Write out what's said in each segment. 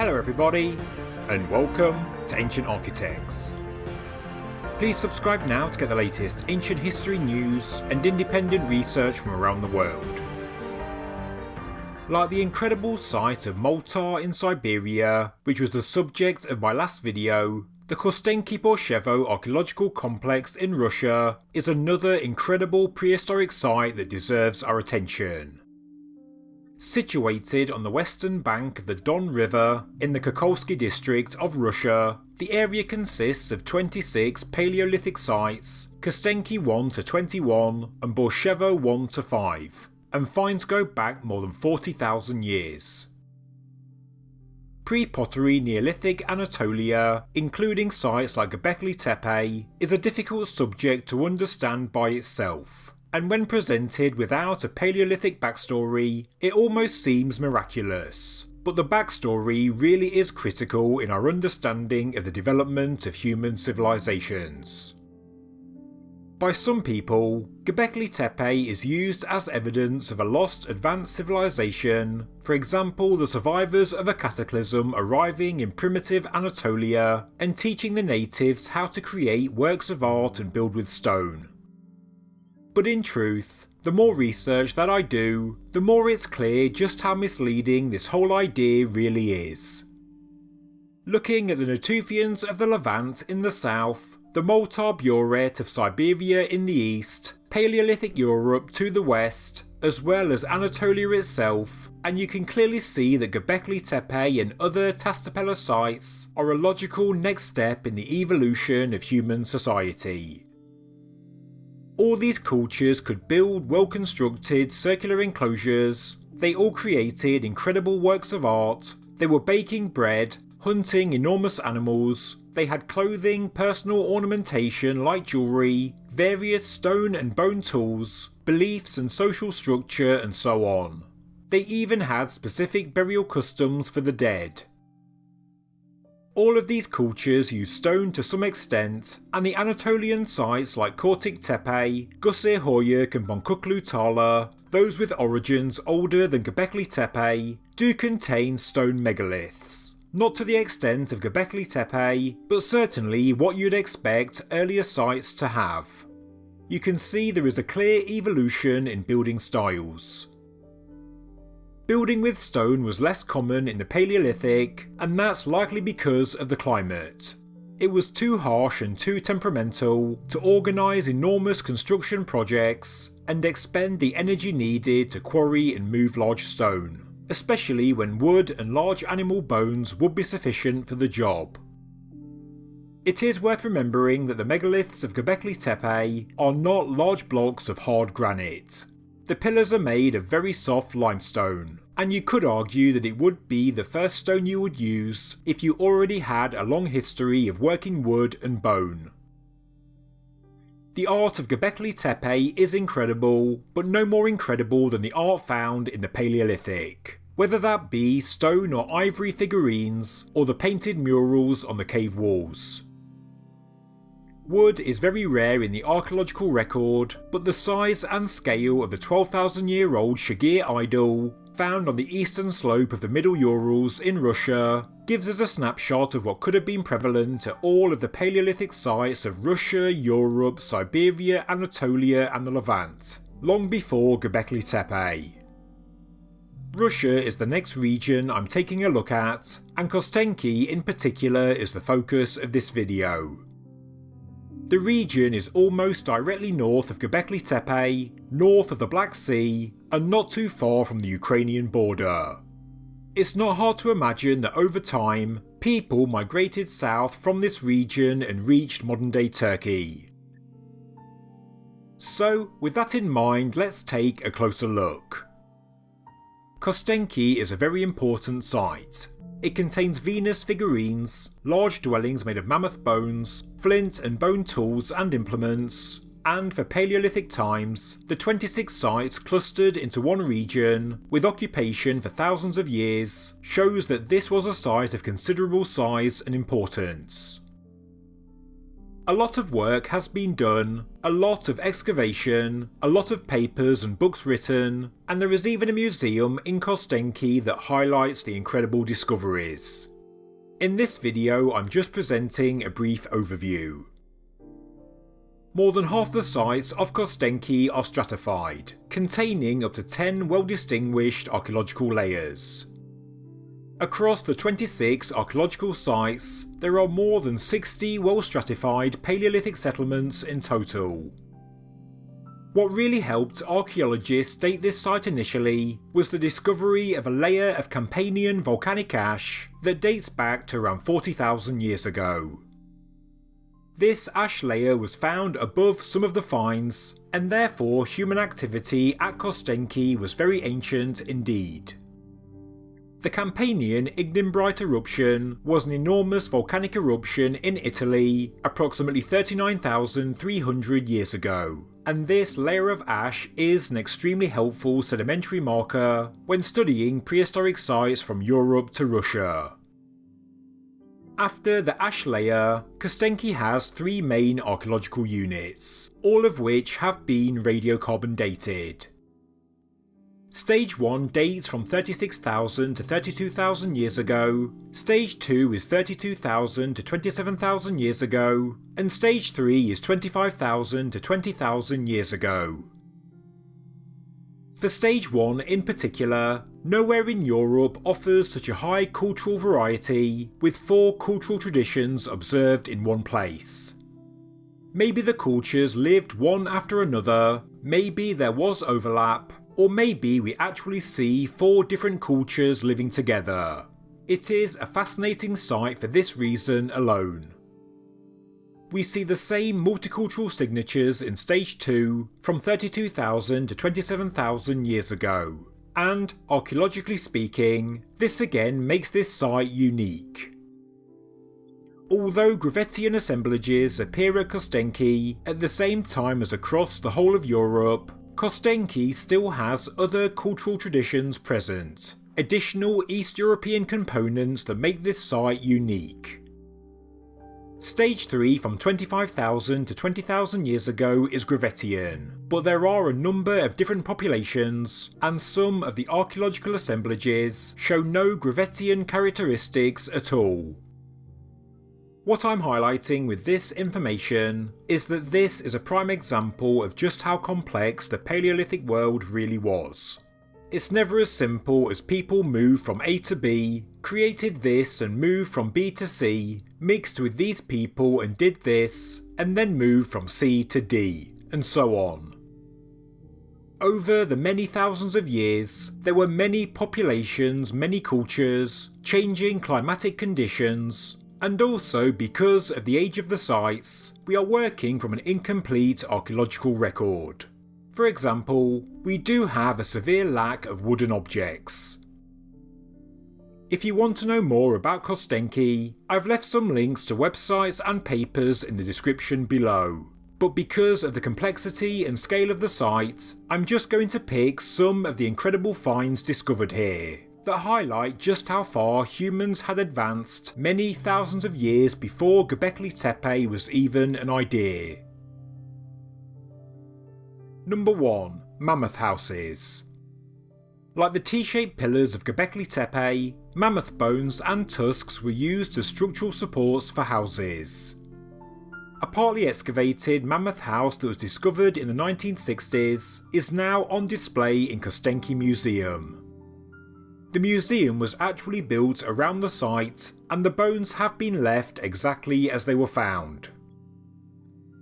Hello everybody, and welcome to Ancient Architects. Please subscribe now to get the latest ancient history news and independent research from around the world. Like the incredible site of Malta in Siberia, which was the subject of my last video, the Kostenki-Borshchevo archaeological complex in Russia is another incredible prehistoric site that deserves our attention. Situated on the western bank of the Don River in the Khokholsky District of Russia, the area consists of 26 Paleolithic sites, Kostenki 1 to 21 and Borshchevo 1 to 5, and finds go back more than 40,000 years. Pre-Pottery Neolithic Anatolia, including sites like Gobekli Tepe, is a difficult subject to understand by itself. And when presented without a Paleolithic backstory, it almost seems miraculous. But the backstory really is critical in our understanding of the development of human civilisations. By some people, Gobekli Tepe is used as evidence of a lost advanced civilization, for example the survivors of a cataclysm arriving in primitive Anatolia and teaching the natives how to create works of art and build with stone. But in truth, the more research that I do, the more it's clear just how misleading this whole idea really is. Looking at the Natufians of the Levant in the south, the Malta Buret of Siberia in the east, Paleolithic Europe to the west, as well as Anatolia itself, and you can clearly see that Gobekli Tepe and other Tastapela sites are a logical next step in the evolution of human society. All these cultures could build well-constructed circular enclosures, they all created incredible works of art, they were baking bread, hunting enormous animals, they had clothing, personal ornamentation like jewellery, various stone and bone tools, beliefs and social structure and so on. They even had specific burial customs for the dead. All of these cultures use stone to some extent, and the Anatolian sites like Kortik Tepe, Gusir Hoyuk and Bonkuklu Tala, those with origins older than Gobekli Tepe, do contain stone megaliths. Not to the extent of Gobekli Tepe, but certainly what you'd expect earlier sites to have. You can see there is a clear evolution in building styles. Building with stone was less common in the Paleolithic, and that's likely because of the climate. It was too harsh and too temperamental to organise enormous construction projects and expend the energy needed to quarry and move large stone, especially when wood and large animal bones would be sufficient for the job. It is worth remembering that the megaliths of Gobekli Tepe are not large blocks of hard granite. The pillars are made of very soft limestone, and you could argue that it would be the first stone you would use if you already had a long history of working wood and bone. The art of Gobekli Tepe is incredible, but no more incredible than the art found in the Paleolithic, whether that be stone or ivory figurines or the painted murals on the cave walls. Wood is very rare in the archaeological record, but the size and scale of the 12,000-year-old Shagir idol, found on the eastern slope of the Middle Urals in Russia, gives us a snapshot of what could have been prevalent at all of the Paleolithic sites of Russia, Europe, Siberia, Anatolia and the Levant, long before Gobekli Tepe. Russia is the next region I'm taking a look at, and Kostenki in particular is the focus of this video. The region is almost directly north of Gobekli Tepe, north of the Black Sea, and not too far from the Ukrainian border. It's not hard to imagine that over time, people migrated south from this region and reached modern-day Turkey. So, with that in mind, let's take a closer look. Kostenki is a very important site. It contains Venus figurines, large dwellings made of mammoth bones, flint and bone tools and implements, and for Paleolithic times, the 26 sites clustered into one region, with occupation for thousands of years, shows that this was a site of considerable size and importance. A lot of work has been done, a lot of excavation, a lot of papers and books written, and there is even a museum in Kostenki that highlights the incredible discoveries. In this video, I'm just presenting a brief overview. More than half the sites of Kostenki are stratified, containing up to 10 well-distinguished archaeological layers. Across the 26 archaeological sites, there are more than 60 well-stratified Paleolithic settlements in total. What really helped archaeologists date this site initially was the discovery of a layer of Campanian volcanic ash that dates back to around 40,000 years ago. This ash layer was found above some of the finds, and therefore human activity at Kostenki was very ancient indeed. The Campanian ignimbrite eruption was an enormous volcanic eruption in Italy approximately 39,300 years ago, and this layer of ash is an extremely helpful sedimentary marker when studying prehistoric sites from Europe to Russia. After the ash layer, Kostenki has three main archaeological units, all of which have been radiocarbon dated. Stage 1 dates from 36,000 to 32,000 years ago, Stage 2 is 32,000 to 27,000 years ago, and Stage 3 is 25,000 to 20,000 years ago. For Stage 1 in particular, nowhere in Europe offers such a high cultural variety, with 4 cultural traditions observed in one place. Maybe the cultures lived one after another, maybe there was overlap, or maybe we actually see 4 different cultures living together. It is a fascinating site for this reason alone. We see the same multicultural signatures in Stage 2 from 32,000 to 27,000 years ago, and, archaeologically speaking, this again makes this site unique. Although Gravettian assemblages appear at Kostenki at the same time as across the whole of Europe, Kostenki still has other cultural traditions present, additional East European components that make this site unique. Stage 3 from 25,000 to 20,000 years ago is Gravettian, but there are a number of different populations, and some of the archaeological assemblages show no Gravettian characteristics at all. What I'm highlighting with this information is that this is a prime example of just how complex the Paleolithic world really was. It's never as simple as people moved from A to B, created this and moved from B to C, mixed with these people and did this, and then moved from C to D, and so on. Over the many thousands of years, there were many populations, many cultures, changing climatic conditions, and also because of the age of the sites, we are working from an incomplete archaeological record. For example, we do have a severe lack of wooden objects. If you want to know more about Kostenki, I've left some links to websites and papers in the description below, but because of the complexity and scale of the site, I'm just going to pick some of the incredible finds discovered here, that highlight just how far humans had advanced many thousands of years before Göbekli Tepe was even an idea. Number 1. Mammoth Houses. Like the T-shaped pillars of Göbekli Tepe, mammoth bones and tusks were used as structural supports for houses. A partly excavated mammoth house that was discovered in the 1960s is now on display in Kostenki Museum. The museum was actually built around the site, and the bones have been left exactly as they were found.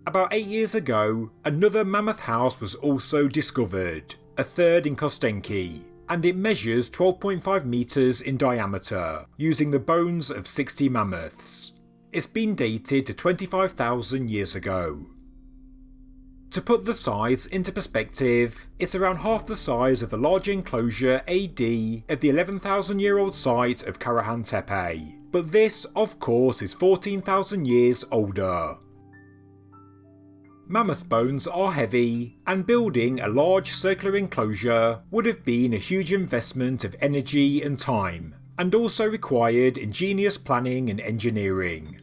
About 8 years ago, another mammoth house was also discovered, a third in Kostenki, and it measures 12.5 metres in diameter, using the bones of 60 mammoths. It's been dated to 25,000 years ago. To put the size into perspective, it's around half the size of the large enclosure AD of the 11,000-year-old site of Karahan Tepe, but this, of course, is 14,000 years older. Mammoth bones are heavy, and building a large circular enclosure would have been a huge investment of energy and time, and also required ingenious planning and engineering.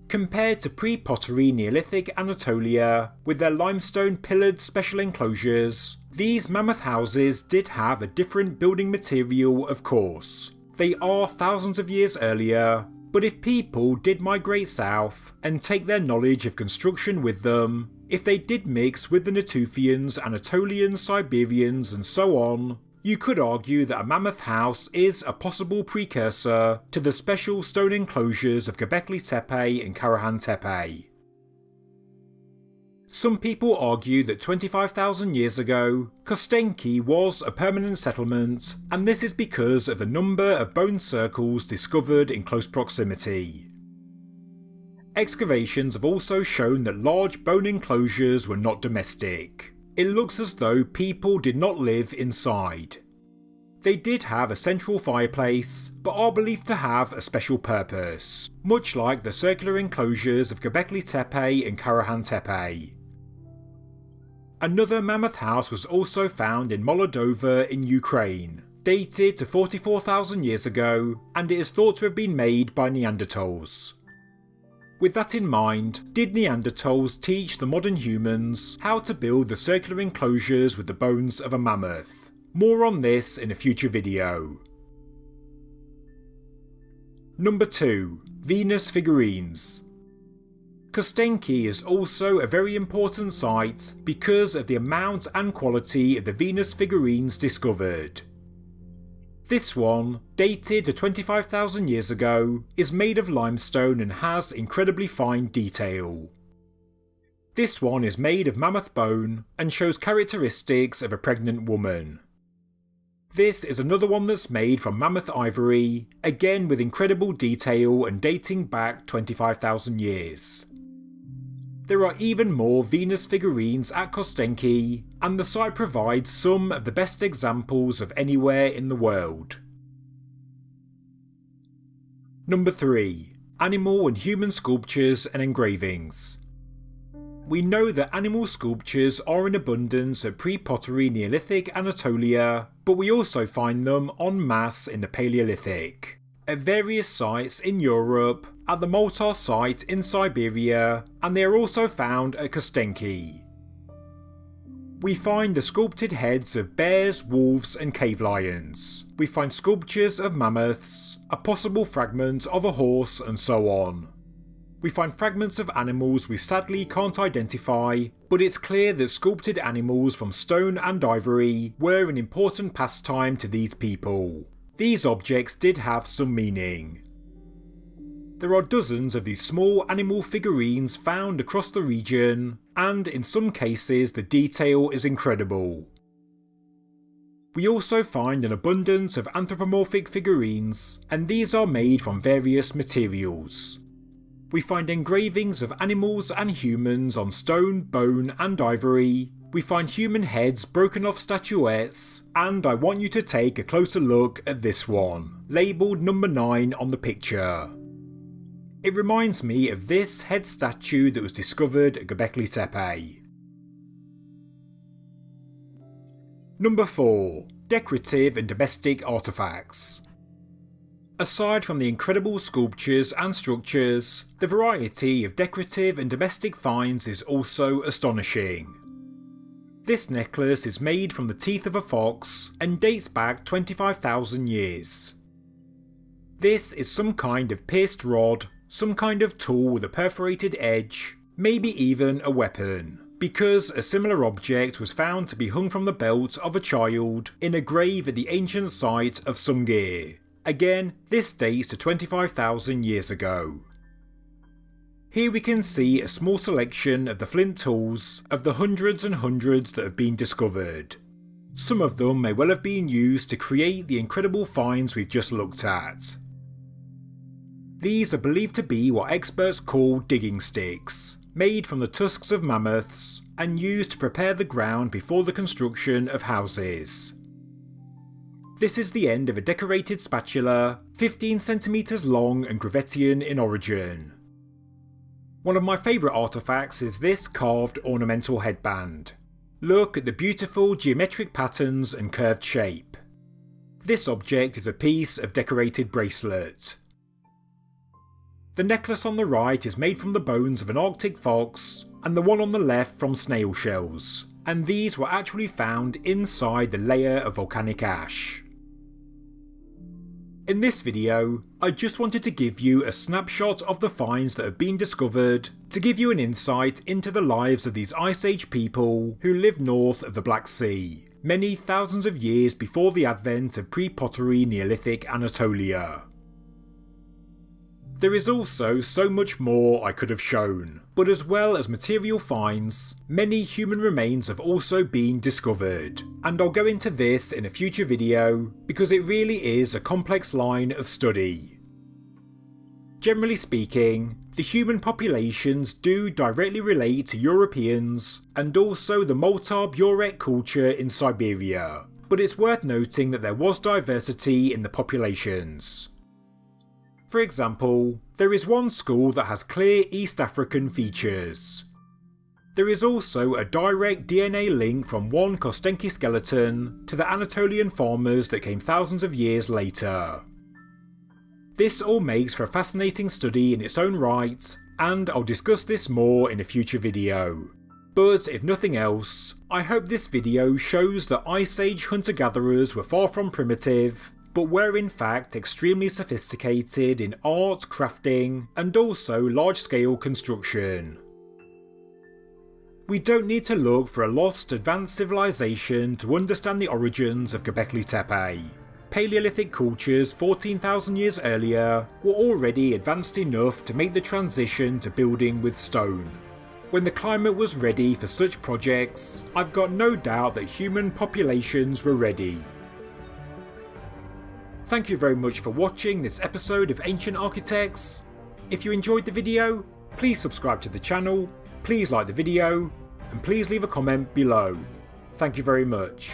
Compared to pre-Pottery Neolithic Anatolia, with their limestone pillared special enclosures, these mammoth houses did have a different building material, of course. They are thousands of years earlier, but if people did migrate south and take their knowledge of construction with them, if they did mix with the Natufians, Anatolians, Siberians and so on, you could argue that a Mammoth House is a possible precursor to the special stone enclosures of Göbekli Tepe and Karahan Tepe. Some people argue that 25,000 years ago, Kostenki was a permanent settlement, and this is because of the number of bone circles discovered in close proximity. Excavations have also shown that large bone enclosures were not domestic. It looks as though people did not live inside. They did have a central fireplace, but are believed to have a special purpose, much like the circular enclosures of Göbekli Tepe and Karahan Tepe. Another Mammoth House was also found in Moldova in Ukraine, dated to 44,000 years ago, and it is thought to have been made by Neanderthals. With that in mind, did Neanderthals teach the modern humans how to build the circular enclosures with the bones of a mammoth? More on this in a future video. Number 2. Venus Figurines. Kostenki is also a very important site because of the amount and quality of the Venus figurines discovered. This one, dated to 25,000 years ago, is made of limestone and has incredibly fine detail. This one is made of mammoth bone and shows characteristics of a pregnant woman. This is another one that's made from mammoth ivory, again with incredible detail and dating back 25,000 years. There are even more Venus figurines at Kostenki, and the site provides some of the best examples of anywhere in the world. Number 3. Animal and human sculptures and engravings. We know that animal sculptures are in abundance at Pre-Pottery Neolithic Anatolia, but we also find them en masse in the Paleolithic, at various sites in Europe, at the Mammoth site in Siberia, and they are also found at Kostenki. We find the sculpted heads of bears, wolves and cave lions. We find sculptures of mammoths, a possible fragment of a horse and so on. We find fragments of animals we sadly can't identify, but it's clear that sculpted animals from stone and ivory were an important pastime to these people. These objects did have some meaning. There are dozens of these small animal figurines found across the region, and in some cases the detail is incredible. We also find an abundance of anthropomorphic figurines, and these are made from various materials. We find engravings of animals and humans on stone, bone and ivory. We find human heads broken off statuettes, and I want you to take a closer look at this one, labelled number 9 on the picture. It reminds me of this head statue that was discovered at Gobekli Tepe. Number 4. Decorative and domestic artefacts. Aside from the incredible sculptures and structures, the variety of decorative and domestic finds is also astonishing. This necklace is made from the teeth of a fox and dates back 25,000 years. This is some kind of pierced rod, some kind of tool with a perforated edge, maybe even a weapon, because a similar object was found to be hung from the belt of a child in a grave at the ancient site of Sungir. Again, this dates to 25,000 years ago. Here we can see a small selection of the flint tools of the hundreds and hundreds that have been discovered. Some of them may well have been used to create the incredible finds we've just looked at. These are believed to be what experts call digging sticks, made from the tusks of mammoths and used to prepare the ground before the construction of houses. This is the end of a decorated spatula, 15 centimeters long and Gravettian in origin. One of my favourite artefacts is this carved ornamental headband. Look at the beautiful geometric patterns and curved shape. This object is a piece of decorated bracelet. The necklace on the right is made from the bones of an Arctic fox, and the one on the left from snail shells, and these were actually found inside the layer of volcanic ash. In this video, I just wanted to give you a snapshot of the finds that have been discovered to give you an insight into the lives of these Ice Age people who lived north of the Black Sea, many thousands of years before the advent of Pre-Pottery Neolithic Anatolia. There is also so much more I could have shown, but as well as material finds, many human remains have also been discovered, and I'll go into this in a future video because it really is a complex line of study. Generally speaking, the human populations do directly relate to Europeans and also the Moltar-Burek culture in Siberia, but it's worth noting that there was diversity in the populations. For example, there is one school that has clear East African features. There is also a direct DNA link from one Kostenki skeleton to the Anatolian farmers that came thousands of years later. This all makes for a fascinating study in its own right, and I'll discuss this more in a future video. But if nothing else, I hope this video shows that Ice Age hunter-gatherers were far from primitive, but were in fact extremely sophisticated in art, crafting, and also large-scale construction. We don't need to look for a lost advanced civilization to understand the origins of Göbekli Tepe. Paleolithic cultures 14,000 years earlier were already advanced enough to make the transition to building with stone. When the climate was ready for such projects, I've got no doubt that human populations were ready. Thank you very much for watching this episode of Ancient Architects. If you enjoyed the video, please subscribe to the channel, please like the video, and please leave a comment below. Thank you very much.